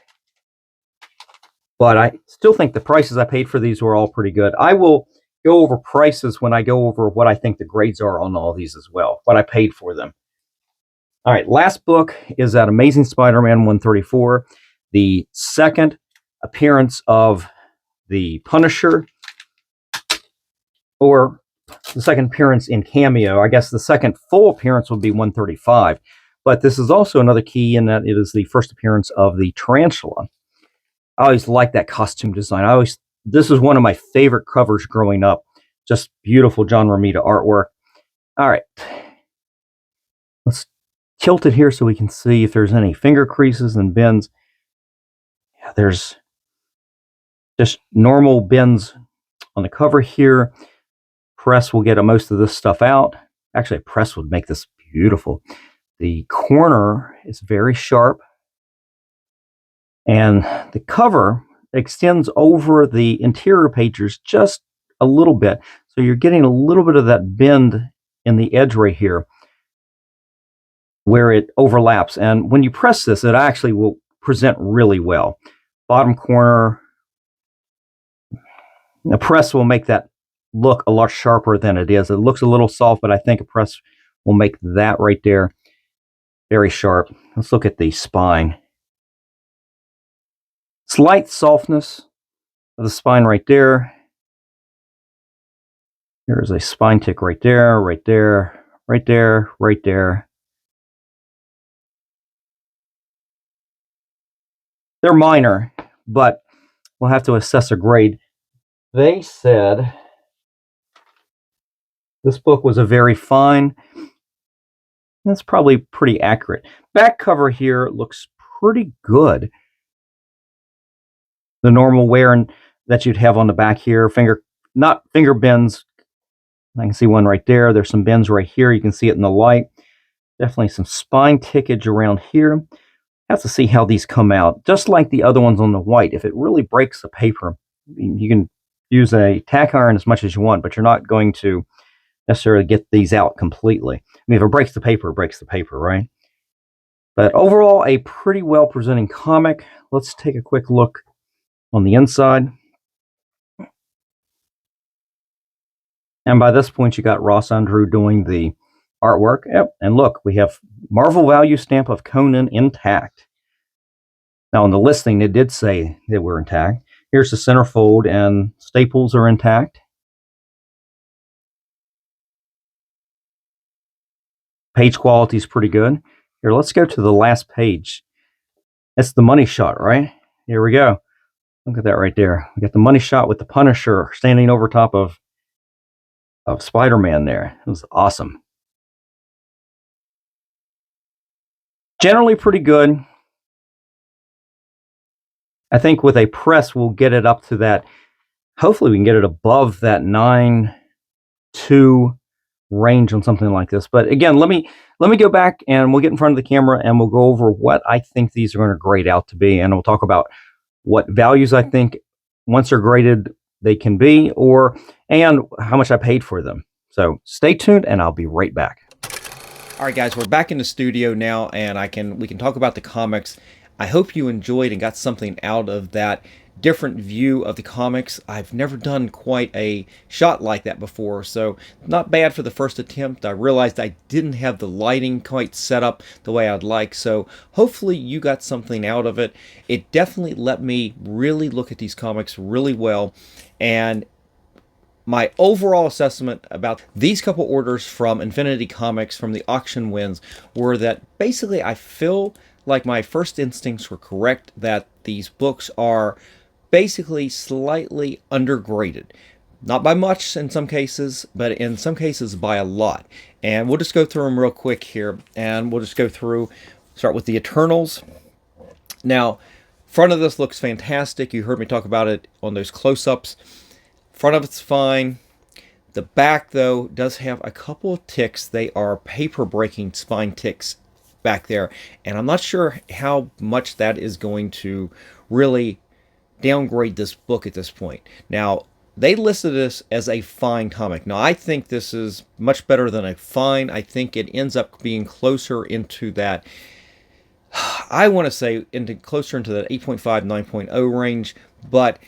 But I still think the prices I paid for these were all pretty good. I will go over prices when I go over what I think the grades are on all these as well, what I paid for them. All right, last book is that Amazing Spider-Man 134, the second appearance of the Punisher, or the second appearance in Cameo. I guess the second full appearance would be 135. But this is also another key in that it is the first appearance of the Tarantula. I always liked that costume design. This is one of my favorite covers growing up. Just beautiful John Romita artwork. All right. Let's tilt it here so we can see if there's any finger creases and bends. Yeah, there's just normal bends on the cover here. Press will get most of this stuff out. Actually, a press would make this beautiful. The corner is very sharp. And the cover extends over the interior pages just a little bit. So you're getting a little bit of that bend in the edge right here where it overlaps. And when you press this, it actually will present really well. Bottom corner, a press will make that look a lot sharper than it is. It looks a little soft, but I think a press will make that right there very sharp. Let's look at the spine. Slight softness of the spine right there. There's a spine tick right there, right there, right there, right there. They're minor, but we'll have to assess a grade. They said this book was a very fine. That's probably pretty accurate. Back cover here looks pretty good. The normal wear that you'd have on the back here, not finger bends. I can see one right there. There's some bends right here. You can see it in the light. Definitely some spine tickage around here. Have to see how these come out. Just like the other ones on the white, if it really breaks the paper, you can use a tack iron as much as you want, but you're not going to necessarily get these out completely. I mean, if it breaks the paper, it breaks the paper, right? But overall, a pretty well presenting comic. Let's take a quick look on the inside. And by this point, you got Ross Andrew doing the artwork. Yep. And look, we have Marvel value stamp of Conan intact. Now, on the listing, it did say they were intact. Here's the centerfold, and staples are intact. Page quality is pretty good. Here, let's go to the last page. That's the money shot, right? Here we go. Look at that right there. We got the money shot with the Punisher standing over top of Spider-Man there. It was awesome. Generally pretty good. I think with a press, we'll get it up to that. Hopefully we can get it above that 9.2 range on something like this. But again, let me go back and we'll get in front of the camera and we'll go over what I think these are going to grade out to be. And we'll talk about what values I think once they're graded they can be, and how much I paid for them. So stay tuned and I'll be right back. All right, guys, we're back in the studio now, and we can talk about the comics. I hope you enjoyed and got something out of that different view of the comics. I've never done quite a shot like that before, so not bad for the first attempt. I realized I didn't have the lighting quite set up the way I'd like, so hopefully you got something out of it. It definitely let me really look at these comics really well, and my overall assessment about these couple orders from Infinity Comics from the auction wins were that basically I feel like my first instincts were correct, that these books are basically slightly undergraded. Not by much in some cases, but in some cases by a lot. And we'll just go through them real quick here, and we'll just go through, start with the Eternals. Now, front of this looks fantastic. You heard me talk about it on those close-ups. Front of it's fine. The back, though, does have a couple of ticks. They are paper-breaking spine ticks back there, and I'm not sure how much that is going to really downgrade this book at this point. Now, they listed this as a fine comic. Now, I think this is much better than a fine. I think it ends up being closer into that, I want to say, closer into that 8.5, 9.0 range, but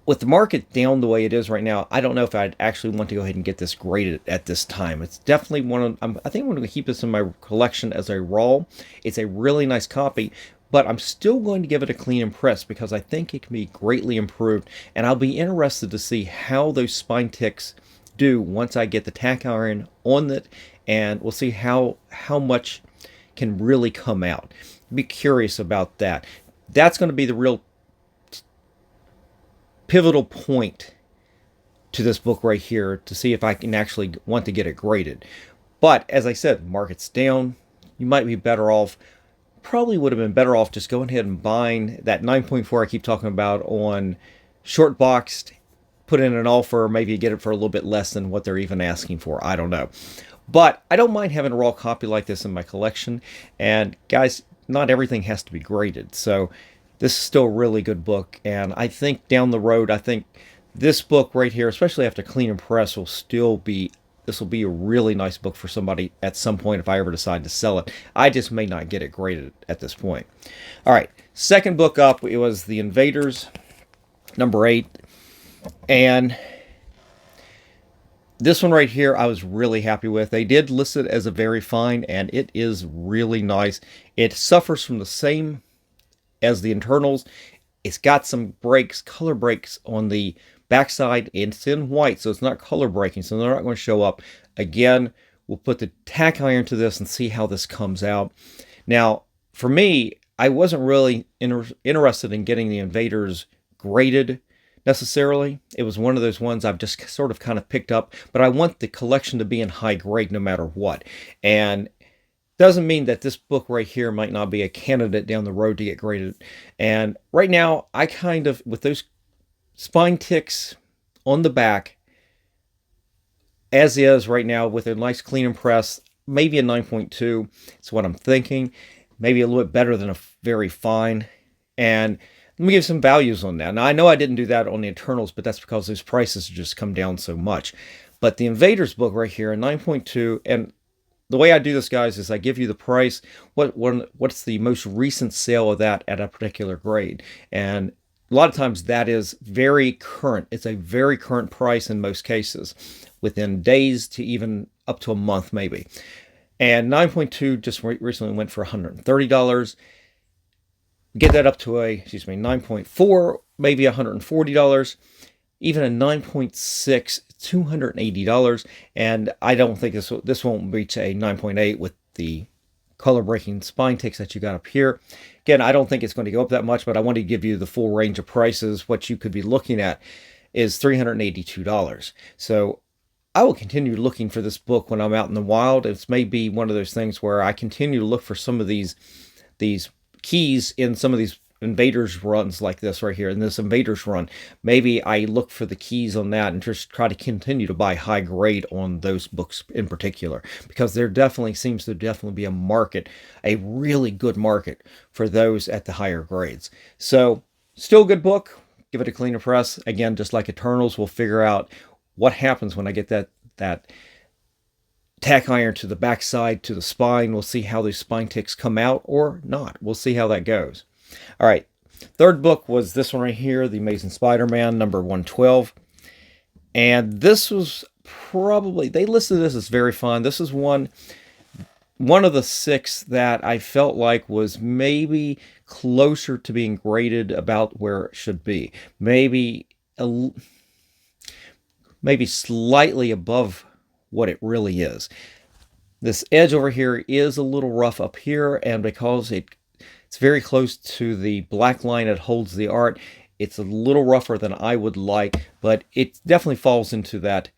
with the market down the way it is right now, I don't know if I'd actually want to go ahead and get this graded at this time. It's definitely I think I'm going to keep this in my collection as a raw. It's a really nice copy, but I'm still going to give it a clean and press because I think it can be greatly improved, and I'll be interested to see how those spine ticks do once I get the tack iron on it, and we'll see how much can really come out. Be curious about that. That's going to be the real pivotal point to this book right here to see if I can actually want to get it graded. But as I said, market's down. You might be better off, probably would have been better off just going ahead and buying that 9.4 I keep talking about on short boxed, put in an offer, maybe get it for a little bit less than what they're even asking for. I don't know. But I don't mind having a raw copy like this in my collection. And guys, not everything has to be graded. So this is still a really good book, and I think down the road, I think this book right here, especially after clean and press, this will be a really nice book for somebody at some point if I ever decide to sell it. I just may not get it graded at this point. All right, second book up, it was The Invaders, number 8, and this one right here I was really happy with. They did list it as a very fine, and it is really nice. It suffers from the same as the Eternals. It's got some breaks, color breaks on the backside. It's in white, so it's not color breaking, so they're not going to show up. Again, we'll put the tack iron to this and see how this comes out. Now, for me, I wasn't really interested in getting the Invaders graded necessarily. It was one of those ones I've just sort of kind of picked up, but I want the collection to be in high grade no matter what. And doesn't mean that this book right here might not be a candidate down the road to get graded. And right now, I kind of, with those spine ticks on the back, as is right now, with a nice clean and press, maybe a 9.2. It's what I'm thinking. Maybe a little bit better than a very fine. And let me give some values on that. Now, I know I didn't do that on the Eternals, but that's because those prices have just come down so much. But the Invaders book right here, a 9.2, and the way I do this, guys, is I give you the price, what's the most recent sale of that at a particular grade. And a lot of times that is very current. It's a very current price in most cases, within days to even up to a month maybe. And 9.2 just recently went for $130. Get that up to 9.4, maybe $140. Even a 9.6, $280. And I don't think this won't reach a 9.8 with the color breaking spine ticks that you got up here. Again, I don't think it's going to go up that much, but I want to give you the full range of prices. What you could be looking at is $382. So I will continue looking for this book when I'm out in the wild. It's maybe one of those things where I continue to look for some of these keys in some of these Invaders runs like this right here. In this Invaders run, maybe I look for the keys on that and just try to continue to buy high grade on those books in particular, because there definitely seems to be a market, a really good market for those at the higher grades. So still a good book. Give it a cleaner press. Again, just like Eternals, we'll figure out what happens when I get that tack iron to the backside, to the spine. We'll see how these spine ticks come out or not. We'll see how that goes. All right, third book was this one right here, The Amazing Spider-Man, number 112. And this was probably, they listed this as very fun. This is one of the 6 that I felt like was maybe closer to being graded about where it should be. Maybe slightly above what it really is. This edge over here is a little rough up here, and because it's very close to the black line that holds the art, it's a little rougher than I would like, but it definitely falls into that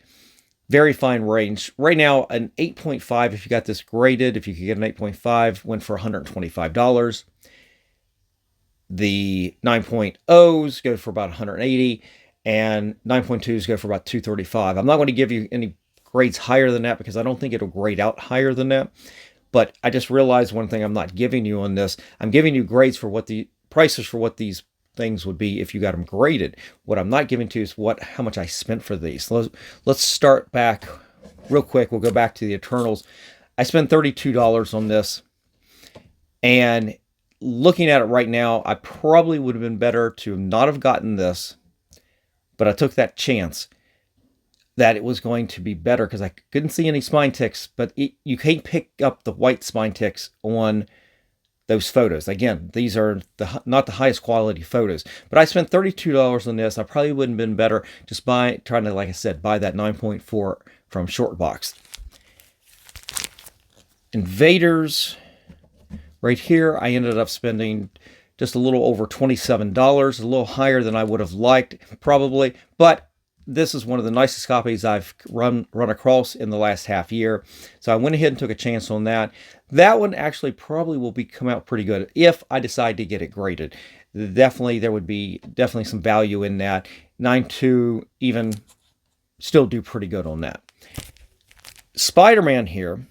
very fine range. Right now, an 8.5, if you got this graded, if you could get an 8.5, went for $125. The 9.0s go for about $180, and 9.2s go for about $235. I'm not going to give you any grades higher than that because I don't think it'll grade out higher than that. But I just realized one thing I'm not giving you on this. I'm giving you grades for what the prices for what these things would be if you got them graded. What I'm not giving to you is how much I spent for these. So let's start back real quick. We'll go back to the Eternals. I spent $32 on this. And looking at it right now, I probably would have been better to not have gotten this. But I took that chance that it was going to be better because I couldn't see any spine ticks, but you can't pick up the white spine ticks on those photos. Again, these are not the highest quality photos, but I spent $32 on this. I probably wouldn't have been better just trying to, like I said, buy that 9.4 from Shortbox. Invaders, right here, I ended up spending just a little over $27, a little higher than I would have liked, probably, but this is one of the nicest copies I've run across in the last half year. So I went ahead and took a chance on that. That one actually probably will come out pretty good if I decide to get it graded. Definitely, there would be definitely some value in that. 9.2 even still do pretty good on that. Spider-Man here,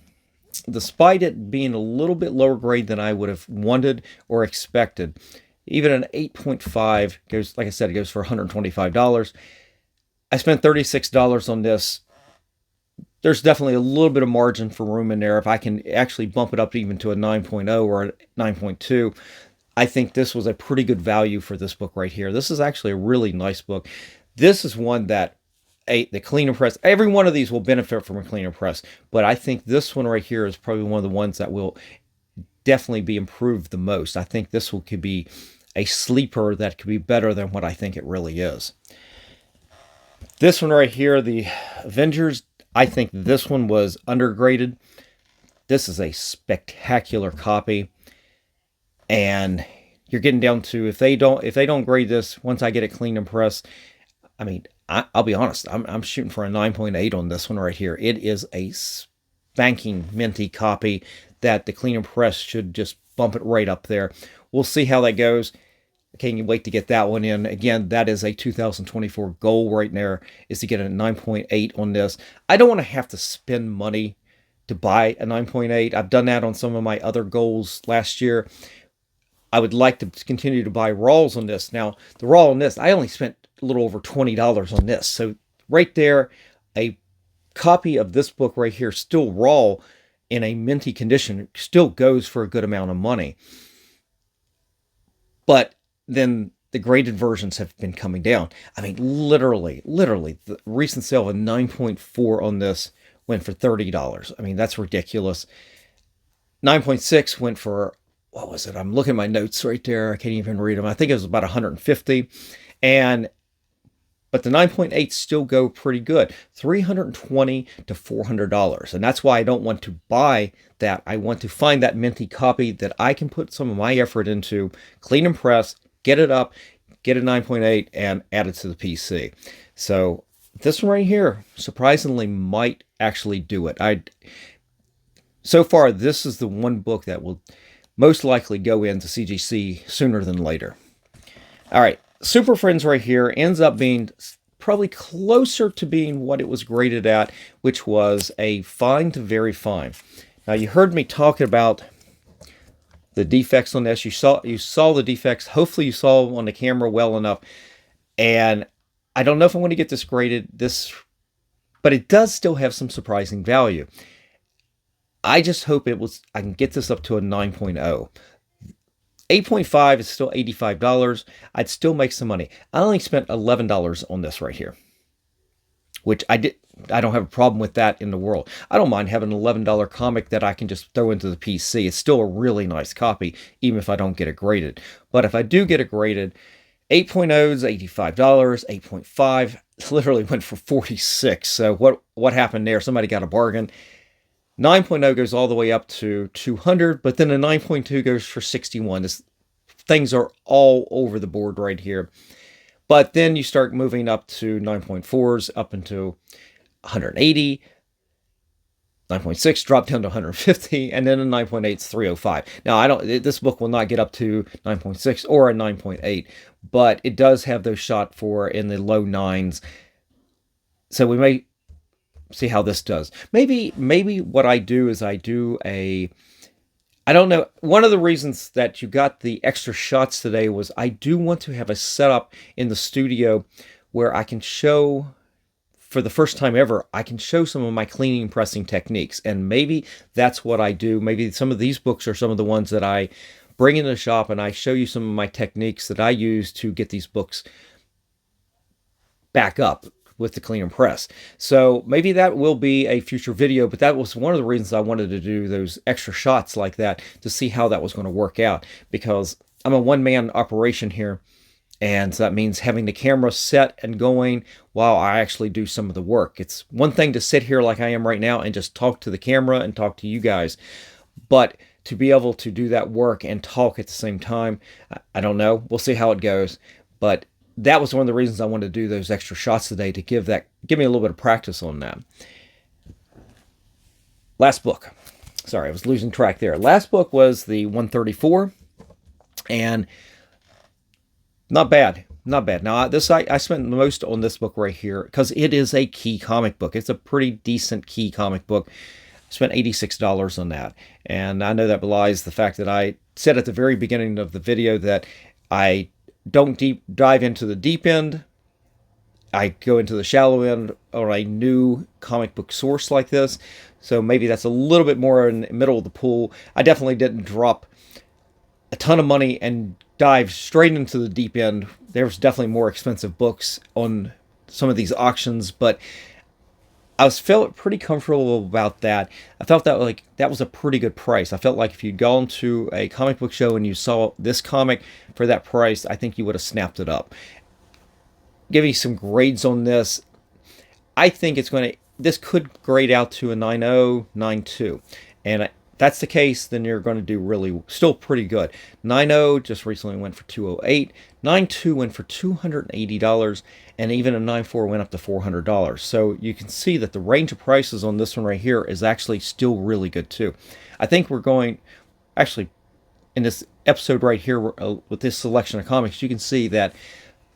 despite it being a little bit lower grade than I would have wanted or expected, even an 8.5 goes, like I said, it goes for $125. I spent $36 on this. There's definitely a little bit of margin for room in there. If I can actually bump it up even to a 9.0 or a 9.2, I think this was a pretty good value for this book right here. This is actually a really nice book. This is one that the cleaner press, every one of these will benefit from a cleaner press, but I think this one right here is probably one of the ones that will definitely be improved the most. I think this could be a sleeper that could be better than what I think it really is. This one right here, the Avengers, I think this one was undergraded. This is a spectacular copy. And you're getting down to, if they don't grade this, once I get it cleaned and pressed, I mean, I'll be honest, I'm shooting for a 9.8 on this one right here. It is a spanking minty copy that the clean and press should just bump it right up there. We'll see how that goes. I can't wait to get that one in. Again, that is a 2024 goal right there, is to get a 9.8 on this. I don't want to have to spend money to buy a 9.8. I've done that on some of my other goals last year. I would like to continue to buy raws on this. Now, the raw on this, I only spent a little over $20 on this. So right there, a copy of this book right here, still raw in a minty condition, still goes for a good amount of money. But then the graded versions have been coming down. I mean, literally, the recent sale of a 9.4 on this went for $30. I mean, that's ridiculous. 9.6 went for, what was it? I'm looking at my notes right there. I can't even read them. I think it was about 150. But the 9.8 still go pretty good, $320 to $400. And that's why I don't want to buy that. I want to find that minty copy that I can put some of my effort into, clean and press, get it up, get a 9.8, and add it to the PC. So this one right here, surprisingly, might actually do it. So far, this is the one book that will most likely go into CGC sooner than later. All right. Super Friends right here ends up being probably closer to being what it was graded at, which was a fine to very fine. Now, you heard me talking about the defects on this. You saw the defects. Hopefully you saw them on the camera well enough. And I don't know if I'm going to get this graded, but it does still have some surprising value. I just hope I can get this up to a 9.0. 8.5 is still $85. I'd still make some money. I only spent $11 on this right here, which I don't have a problem with that in the world. I don't mind having an $11 comic that I can just throw into the PC. It's still a really nice copy, even if I don't get it graded. But if I do get it graded, 8.0 is $85. 8.5 literally went for $46. So what happened there? Somebody got a bargain. 9.0 goes all the way up to $200, but then the 9.2 goes for $61. Things are all over the board right here. But then you start moving up to 9.4s, up into $180. 9.6 dropped down to $150, and then a 9.8 is $305. Now, this book will not get up to 9.6 or a 9.8, but it does have those shot for in the low 9s. So we may see how this does. Maybe what I do is I don't know. One of the reasons that you got the extra shots today was I do want to have a setup in the studio where I can show, for the first time ever, I can show some of my cleaning and pressing techniques. And maybe that's what I do. Maybe some of these books are some of the ones that I bring in the shop and I show you some of my techniques that I use to get these books back up with the clean and press. So maybe that will be a future video, but that was one of the reasons I wanted to do those extra shots like that, to see how that was going to work out, because I'm a one-man operation here, and so that means having the camera set and going while I actually do some of the work. It's one thing to sit here like I am right now and just talk to the camera and talk to you guys, but to be able to do that work and talk at the same time, I don't know. We'll see how it goes, but that was one of the reasons I wanted to do those extra shots today, to give me a little bit of practice on that. Last book. Sorry, I was losing track there. Last book was the 134, and not bad. Not bad. Now, I spent the most on this book right here because it is a key comic book. It's a pretty decent key comic book. I spent $86 on that, and I know that belies the fact that I said at the very beginning of the video that I don't dive into the deep end. I go into the shallow end on a new comic book source like this. So maybe that's a little bit more in the middle of the pool. I definitely didn't drop a ton of money and dive straight into the deep end. There's definitely more expensive books on some of these auctions, but I felt pretty comfortable about that. I felt that was a pretty good price. I felt like if you'd gone to a comic book show and you saw this comic for that price, I think you would have snapped it up. Give you some grades on this. I think this could grade out to a 9.0, 9.2. And if that's the case, then you're going to do still pretty good. 9.0 just recently went for $208. 9.2 went for $280, and even a 9.4 went up to $400. So you can see that the range of prices on this one right here is actually still really good too. I think we're going, actually, in this episode right here with this selection of comics, you can see that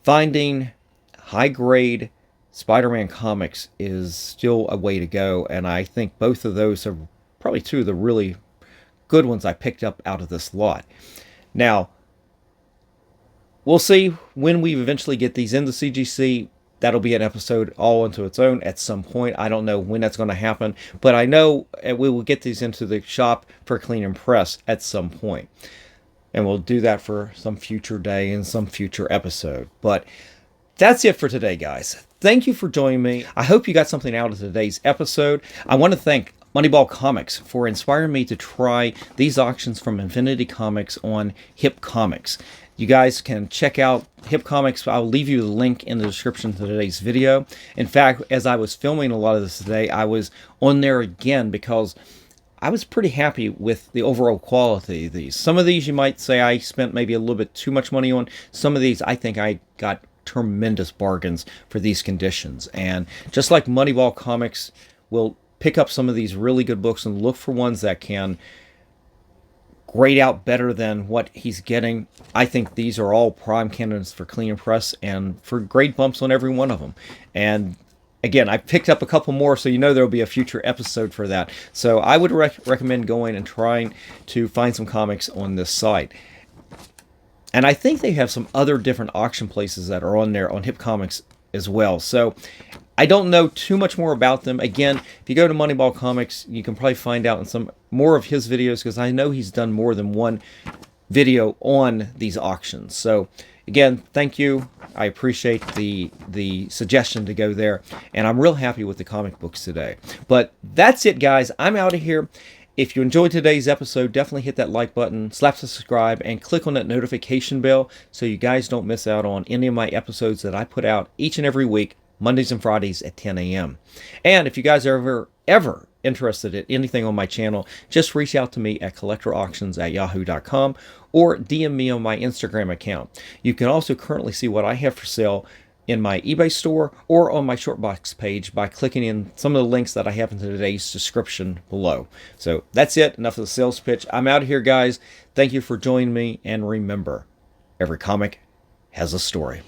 finding high-grade Spider-Man comics is still a way to go, and I think both of those are probably two of the really good ones I picked up out of this lot. Now, we'll see when we eventually get these into CGC. That'll be an episode all into its own at some point. I don't know when that's going to happen, but I know we will get these into the shop for clean and press at some point. and we'll do that for some future day and some future episode. But that's it for today, guys. Thank you for joining me. I hope you got something out of today's episode. I want to thank Moneyball Comics for inspiring me to try these auctions from Infinity Comics on Hipcomics. You guys can check out Hipcomics. I'll leave you the link in the description to today's video. In fact, as I was filming a lot of this today, I was on there again because I was pretty happy with the overall quality of these. Some of these you might say I spent maybe a little bit too much money on. Some of these I think I got tremendous bargains for these conditions. And just like Moneyball Comics will pick up some of these really good books and look for ones that can grade out better than what he's getting, I think these are all prime candidates for clean and press and for grade bumps on every one of them. And again, I picked up a couple more, so you know there will be a future episode for that. So I would recommend going and trying to find some comics on this site. And I think they have some other different auction places that are on there on Hipcomics as well. So I don't know too much more about them. Again, if you go to Moneyball Comics, you can probably find out in some more of his videos, because I know he's done more than one video on these auctions. So again, thank you. I appreciate the suggestion to go there, and I'm real happy with the comic books today. But that's it, guys. I'm out of here. If you enjoyed today's episode, definitely hit that like button, slap subscribe, and click on that notification bell so you guys don't miss out on any of my episodes that I put out each and every week, Mondays and Fridays at 10 a.m. And if you guys are ever interested in anything on my channel, just reach out to me at collectorauctions@yahoo.com or DM me on my Instagram account. You can also currently see what I have for sale in my eBay store or on my Shortbox page by clicking in some of the links that I have in today's description below. So that's it. Enough of the sales pitch. I'm out of here, guys. Thank you for joining me, and remember, every comic has a story.